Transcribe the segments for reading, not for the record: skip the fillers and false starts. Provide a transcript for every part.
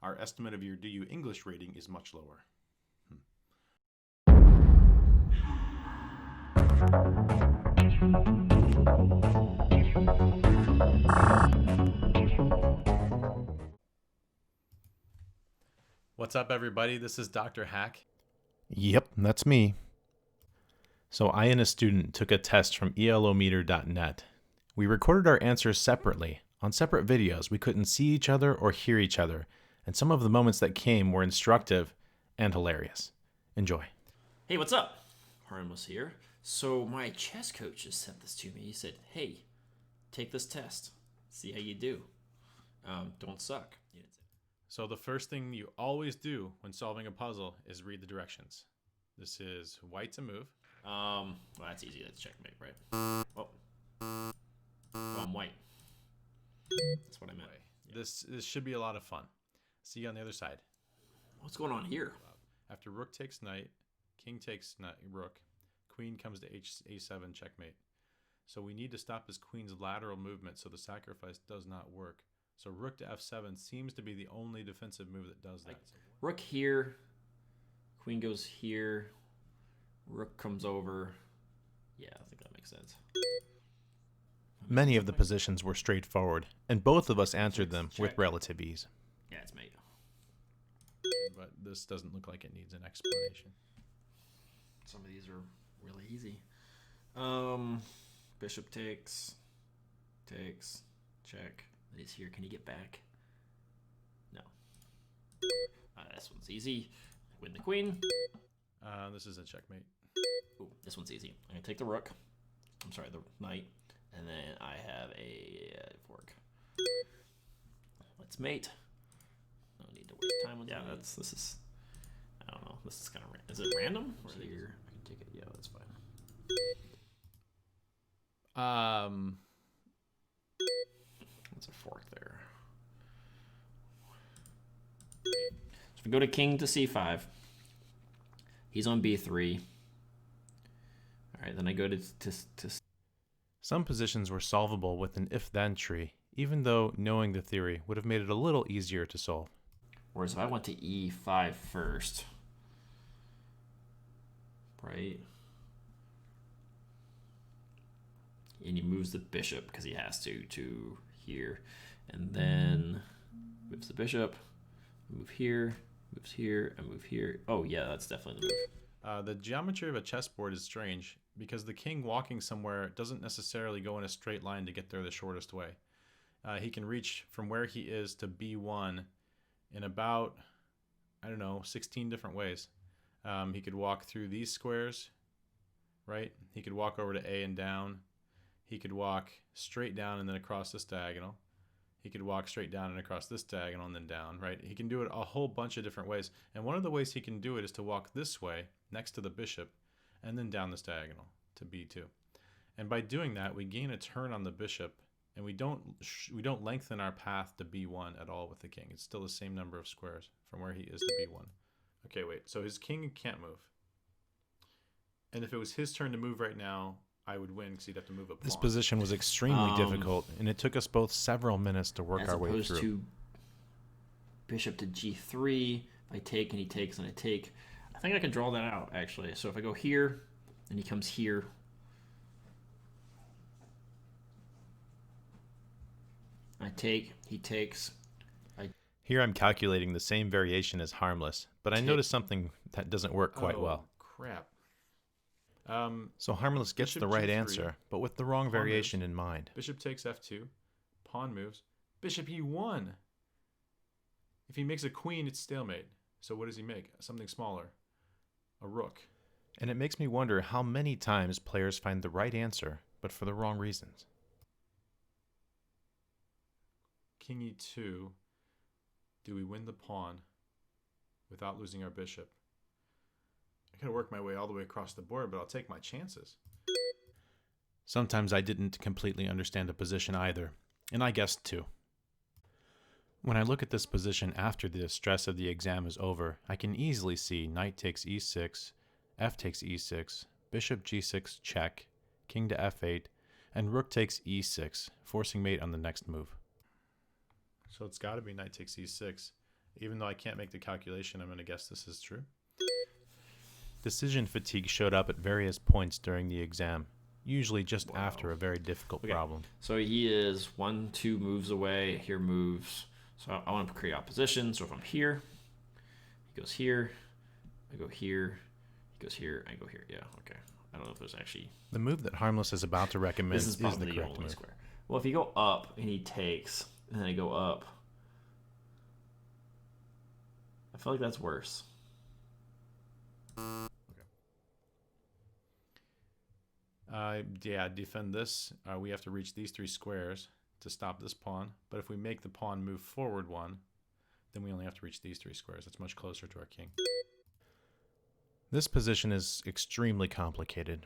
our estimate of your Do You English rating is much lower. What's up, everybody? This is DrHack. Yep, that's me. So I and a student took a test from elometer.net. We recorded our answers separately. On separate videos, we couldn't see each other or hear each other, and some of the moments that came were instructive and hilarious. Enjoy. Hey, what's up? Harmless here. So my chess coach just sent this to me. He said, hey, take this test. See how you do. Don't suck. So the first thing you always do when solving a puzzle is read the directions. This is white to move. Well, that's easy. That's checkmate, right? Oh, I'm white. That's what I meant. Yeah. This should be a lot of fun. See you on the other side. What's going on here? After rook takes knight, king takes knight, rook, queen comes to a7, checkmate. So we need to stop his queen's lateral movement so the sacrifice does not work. So rook to f7 seems to be the only defensive move that does that. Like, rook here, queen goes here, rook comes over. Yeah, I think that makes sense. Many of the positions were straightforward, and both of us answered them with relative ease. Yeah, it's mate. But this doesn't look like it needs an explanation. Some of these are really easy. Bishop takes, check. He's here. Can he get back? No. This one's easy. Win the queen. This is a checkmate. Ooh, this one's easy. I'm gonna take the rook. I'm sorry, the knight, and then I have a fork. Let's mate. No need to waste time with that. This is. I don't know. This is kind of. Is it random? Or here, I can take it. Yeah, that's fine. That's a fork there. So if we go to king to c5, he's on b3. All right, then I go to Some positions were solvable with an if-then tree, even though knowing the theory would have made it a little easier to solve. Whereas if I went to e5 first, right? And he moves the bishop because he has to here, and then moves the bishop, move here, moves here, and move here. Oh yeah, that's definitely the move. The geometry of a chessboard is strange because the king walking somewhere doesn't necessarily go in a straight line to get there the shortest way. He can reach from where he is to b1 in about, 16 different ways. He could walk through these squares, right? He could walk over to a and down. He could walk straight down and then across this diagonal. He could walk straight down and across this diagonal and then down, right? He can do it a whole bunch of different ways. And one of the ways he can do it is to walk this way next to the bishop and then down this diagonal to b2. And by doing that, we gain a turn on the bishop, and we don't lengthen our path to b1 at all with the king. It's still the same number of squares from where he is to b1. Okay, wait. So his king can't move. And if it was his turn to move right now, I would win because he'd have to move a pawn. This position was extremely difficult, and it took us both several minutes to work our way through. As opposed to bishop to g3, if I take and he takes and I take. I think I can draw that out, actually. So if I go here, and he comes here. I take, he takes. Here I'm calculating the same variation as Harmless, but I noticed something that doesn't work quite well. Crap. So Harmless gets the right answer, but with the wrong variation in mind. Bishop takes f2. Pawn moves. Bishop e1. If he makes a queen, it's stalemate. So what does he make? Something smaller. A rook. And it makes me wonder how many times players find the right answer, but for the wrong reasons. King e2. Do we win the pawn without losing our bishop? I gotta work my way all the way across the board, but I'll take my chances. Sometimes I didn't completely understand a position either, and I guessed too. When I look at this position after the stress of the exam is over, I can easily see knight takes e6, f takes e6, bishop g6 check, king to f8, and rook takes e6, forcing mate on the next move. So it's got to be knight takes e6. Even though I can't make the calculation, I'm going to guess this is true. Decision fatigue showed up at various points during the exam, usually just after a very difficult problem. So he is 1-2 moves away. Here moves. So I want to create opposition. So if I'm here, he goes here. I go here. He goes here. I go here. Yeah, okay. I don't know if there's actually... The move that Harmless is about to recommend This is the probably the correct only move. square. Well, if you go up and he takes, and then I go up, I feel like that's worse. Yeah, defend this. We have to reach these 3 squares to stop this pawn. But if we make the pawn move forward 1, then we only have to reach these 3 squares. That's much closer to our king. This position is extremely complicated.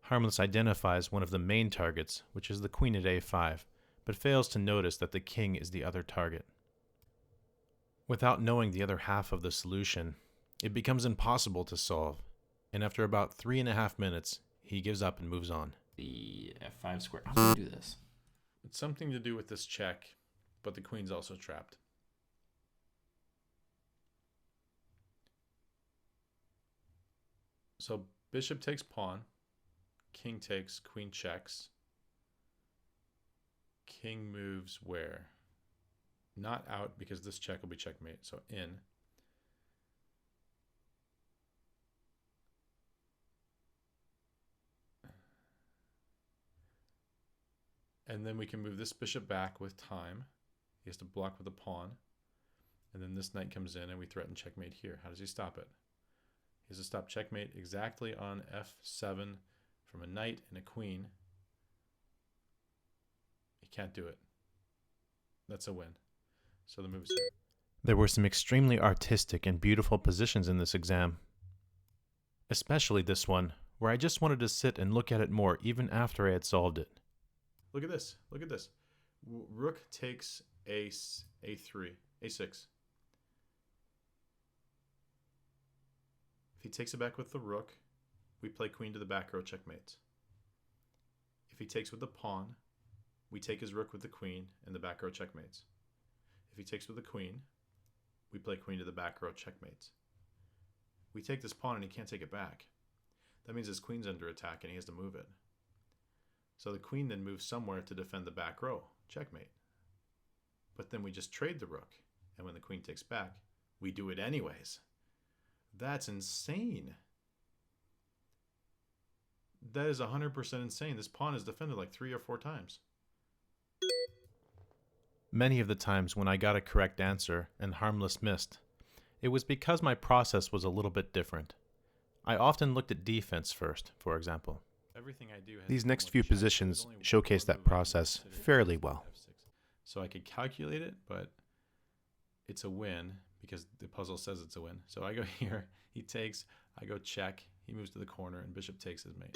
Harmless identifies one of the main targets, which is the queen at a5, but fails to notice that the king is the other target. Without knowing the other half of the solution, it becomes impossible to solve, and after about 3.5 minutes, he gives up and moves on. The f5 square. I'm going to do this. It's something to do with this check, but the queen's also trapped. So bishop takes pawn, king takes, queen checks. King moves where? Not out, because this check will be checkmate, so in. And then we can move this bishop back with time. He has to block with a pawn. And then this knight comes in and we threaten checkmate here. How does he stop it? He has to stop checkmate exactly on f7 from a knight and a queen. He can't do it. That's a win. So the move is here. There were some extremely artistic and beautiful positions in this exam. Especially this one, where I just wanted to sit and look at it more even after I had solved it. Look at this. Look at this. Rook takes ace, a3, a6. If he takes it back with the rook, we play queen to the back row, checkmate. If he takes with the pawn, we take his rook with the queen, and the back row checkmates. If he takes with the queen, we play queen to the back row, checkmates. We take this pawn and he can't take it back. That means his queen's under attack and he has to move it. So the queen then moves somewhere to defend the back row, checkmate. But then we just trade the rook, and when the queen takes back, we do it anyways. That's insane. That is 100% insane. This pawn is defended like 3 or 4 times. Many of the times when I got a correct answer and Harmless missed, it was because my process was a little bit different. I often looked at defense first, for example. Everything I do has These to next come few with check. positions There's only showcase one that move I can process consider fairly f6. well. So I could calculate it, but it's a win because the puzzle says it's a win. So I go here, he takes, I go check, he moves to the corner, and bishop takes his mate.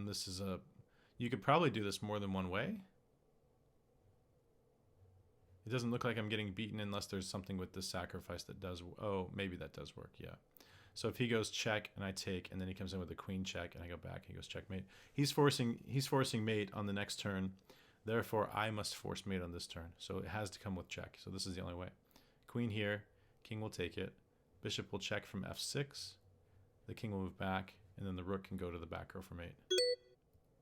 This is a... You could probably do this more than one way. It doesn't look like I'm getting beaten unless there's something with this sacrifice that does... Oh, maybe that does work, yeah. So if he goes check and I take, and then he comes in with a queen check and I go back, he goes checkmate. He's forcing mate on the next turn. Therefore, I must force mate on this turn. So it has to come with check. So this is the only way. Queen here, king will take it. Bishop will check from f6. The king will move back, and then the rook can go to the back row for mate.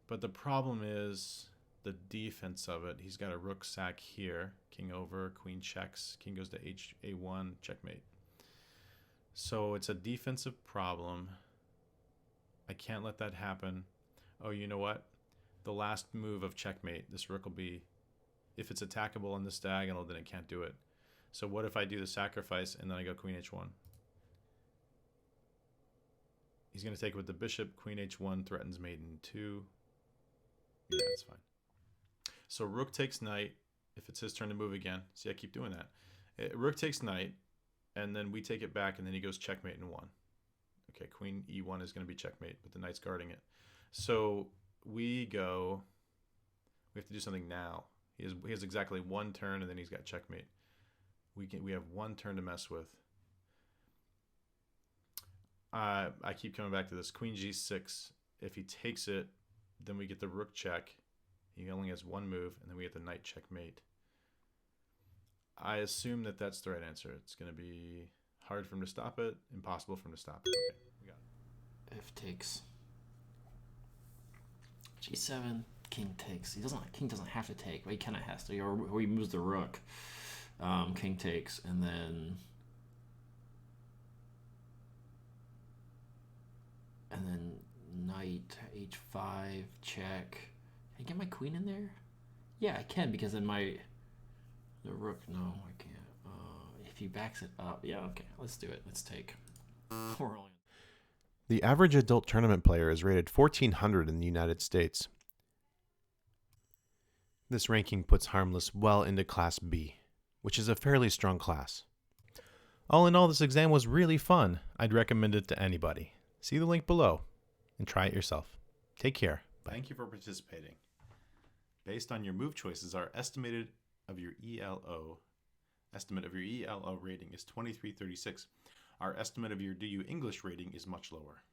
But the problem is the defense of it. He's got a rook sack here. King over, queen checks. King goes to a1, checkmate. So it's a defensive problem. I can't let that happen. Oh, you know what? The last move of checkmate, this rook will be, if it's attackable on this diagonal, then it can't do it. So what if I do the sacrifice and then I go queen h1? He's going to take it with the bishop. Queen h1 threatens mate in 2. Yeah, that's fine. So rook takes knight. If it's his turn to move again. See, I keep doing that. Rook takes knight. And then we take it back, and then he goes checkmate in 1. Okay, queen e1 is going to be checkmate, but the knight's guarding it. So we have to do something now. He has exactly 1 turn, and then he's got checkmate. We have 1 turn to mess with. I keep coming back to this. Queen g6. If he takes it, then we get the rook check, He only has one move, and then we get the knight checkmate. I assume that that's the right answer. It's going to be hard for him to stop it, impossible for him to stop it. Okay, we got it. F takes. G7, king takes. King doesn't have to take, but he kind of has to. Or he moves the rook. King takes, and then knight h5 check. Can I get my queen in there? Yeah, I can, because then the rook. No, I can't. If he backs it up, yeah, okay, let's do it. Let's take. The average adult tournament player is rated 1400 in the United States. This ranking puts Harmless well into Class B, which is a fairly strong class. All in all, this exam was really fun. I'd recommend it to anybody. See the link below and try it yourself. Take care. Bye. Thank you for participating. Based on your move choices, our estimate of your ELO rating is 2336. Our estimate of your DU English rating is much lower.